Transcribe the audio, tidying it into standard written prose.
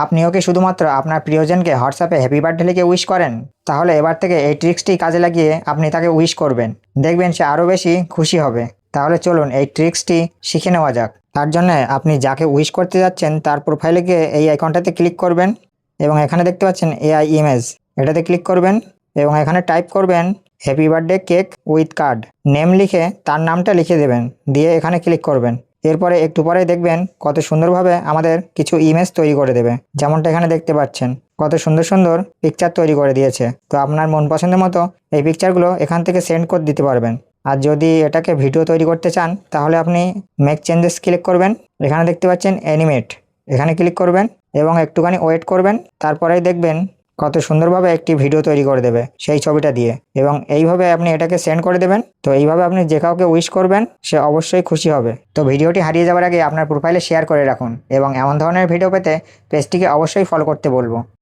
আপনিও কি শুধুমাত্র আপনার প্রিয়জনকে হোয়াটসঅ্যাপে হ্যাপি বার্থডে লিখে উইশ করেন? তাহলে এবার থেকে এই ট্রিক্সটি কাজে লাগিয়ে আপনি তাকে উইশ করবেন। দেখবেন সে আরও বেশি খুশি হবে। তাহলে চলুন এই ট্রিক্সটি শিখে নেওয়া যাক। তার জন্য আপনি যাকে উইশ করতে যাচ্ছেন তার প্রোফাইলে গিয়ে এই আইকনটাতে ক্লিক করবেন এবং এখানে দেখতে পাচ্ছেন এআই ইমেজ, এটাতে ক্লিক করবেন এবং এখানে টাইপ করবেন happy birthday cake with card. Name লিখে তার নামটা লিখে দেবেন, দিয়ে এখানে ক্লিক করবেন। এরপরে একটু পরে দেখবেন কত সুন্দরভাবে আমাদের কিছু ইমেজ তৈরি করে দেবে। যেমনটা এখানে দেখতে পাচ্ছেন কত সুন্দর সুন্দর পিকচার তৈরি করে দিয়েছে। তো আপনার মন পছন্দের মতো এই পিকচারগুলো এখান থেকে সেন্ড করে দিতে পারবেন। আর যদি এটাকে ভিডিও তৈরি করতে চান তাহলে আপনি মেক চেঞ্জেস ক্লিক করবেন। এখানে দেখতে পাচ্ছেন অ্যানিমেট, এখানে ক্লিক করবেন এবং একটুখানি ওয়েট করবেন। তারপরেই দেখবেন কত সুন্দরভাবে একটি ভিডিও তৈরি করে দেবে সেই ছবিটা দিয়ে, এবং এইভাবে আপনি এটাকে সেন্ড করে দেবেন। তো এইভাবে আপনি যে কাউকে উইশ করবেন সে অবশ্যই খুশি হবে। তো ভিডিওটি হারিয়ে যাওয়ার আগে আপনার প্রোফাইলে শেয়ার করে রাখুন এবং এমন ধরনের ভিডিও পেতে পেজটিকে অবশ্যই ফলো করতে বলবো।